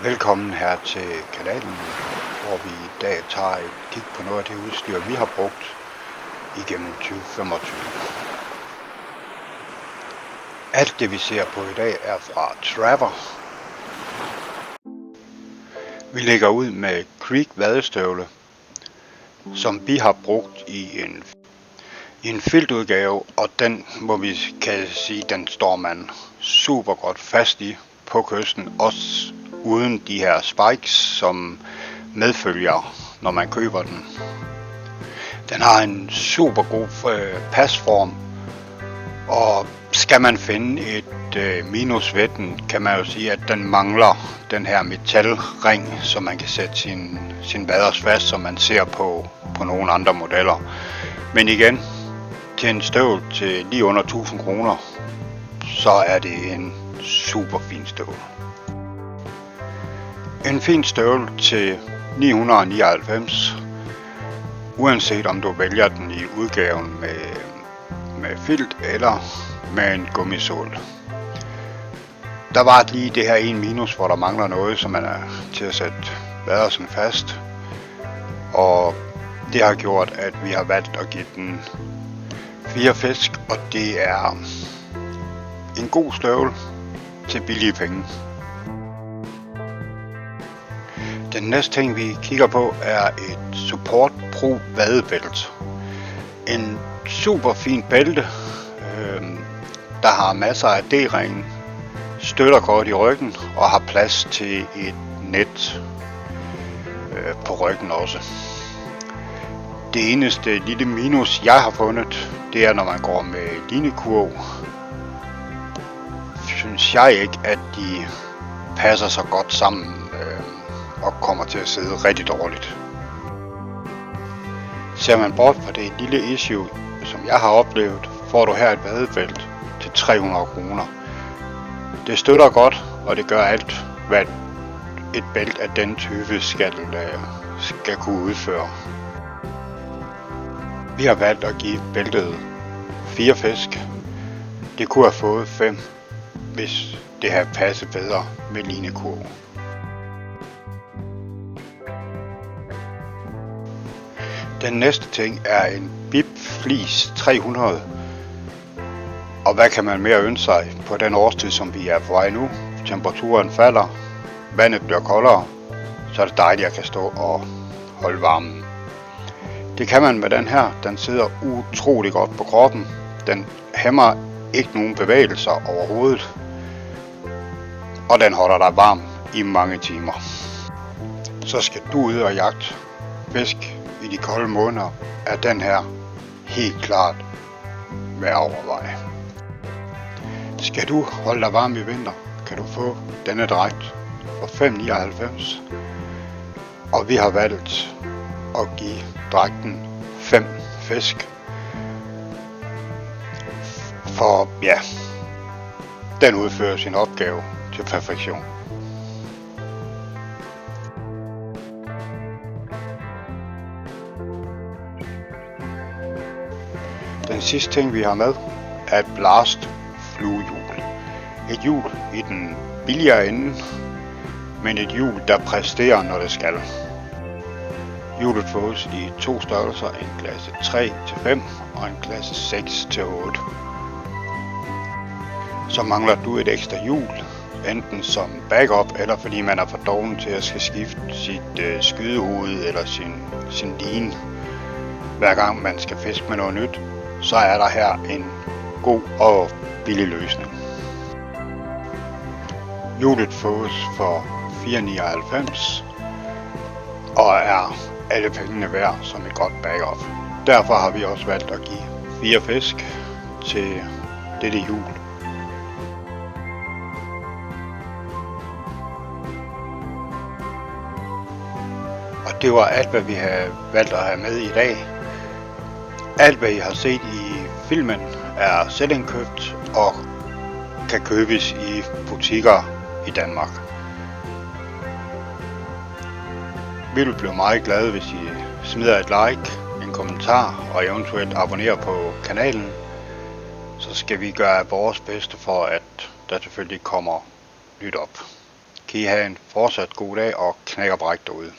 Velkommen her til kanalen, hvor vi i dag tager et kig på noget af det udstyr, vi har brugt igennem 2025. Alt det vi ser på i dag er fra Traver. Vi lægger ud med Creek vadestøvle, som vi har brugt i en filtudgave, og den må vi kan sige, den står man super godt fast i på kysten, også uden de her spikes, som medfølger, når man køber den. Den har en super god pasform, og skal man finde et minus ved den, kan man jo sige, at den mangler den her metalring, så man kan sætte sin vaders fast, som man ser på nogle andre modeller. Men igen, til en støvl til lige under 1000 kroner, så er det en super fin støvl. En fin støvle til 999, uanset om du vælger den i udgaven med filt eller med en gummisål. Der var lige det her en minus, hvor der mangler noget, som man er til at sætte vadersen fast. Og det har gjort, at vi har valgt at give den 4 fisk, og det er en god støvle til billige penge. Den næste ting vi kigger på er et Support Pro vadebælt. En super fin bælte, der har masser af D-ringe, støtter godt i ryggen og har plads til et net på ryggen også. Det eneste lille minus jeg har fundet, det er når man går med linekurv, synes jeg ikke at de passer så godt sammen og kommer til at sidde rigtig dårligt. Ser man bort fra det lille issue, som jeg har oplevet, får du her et vadebælt til 300 kroner. Det støtter godt, og det gør alt, hvad et bælt af den type skal kunne udføre. Vi har valgt at give bæltet 4 fisk. Det kunne have fået 5, hvis det havde passet bedre med linekurv. Den næste ting er en Bib Flis 300. Og hvad kan man mere ønske sig på den årstid, som vi er på vej nu? Temperaturen falder, vandet bliver koldere, så er det dejligt at kan stå og holde varmen. Det kan man med den her. Den sidder utrolig godt på kroppen. Den hæmmer ikke nogen bevægelser overhovedet. Og den holder dig varm i mange timer. Så skal du ud og jagte fisk i de kolde måneder, er den her helt klart med at overveje. Skal du holde dig varm i vinter, kan du få denne dragt for 5,99. Og vi har valgt at give dragten 5 fisk. For ja, den udfører sin opgave til perfektion. Den sidste ting vi har med er et Blast fluehjul. Et hjul i den billigere ende, men et hjul der præsterer når det skal. Hjulet fås i 2 størrelser, en klasse 3-5 og en klasse 6-8. Så mangler du et ekstra hjul, enten som backup eller fordi man er for doven til at skal skifte sit skydehoved eller sin line hver gang man skal fiske med noget nyt, så er der her en god og billig løsning. Hjulet fås for 4,99 og er alle pengene værd som et godt backup. Derfor har vi også valgt at give 4 fisk til dette hjul. Og det var alt hvad vi har valgt at have med i dag. Alt hvad I har set i filmen er selvindkøbt og kan købes i butikker i Danmark. Vi vil blive meget glade, hvis I smider et like, en kommentar og eventuelt abonnerer på kanalen. Så skal vi gøre vores bedste for, at der selvfølgelig kommer nyt op. Kan I have en fortsat god dag og knæk og bræk derude.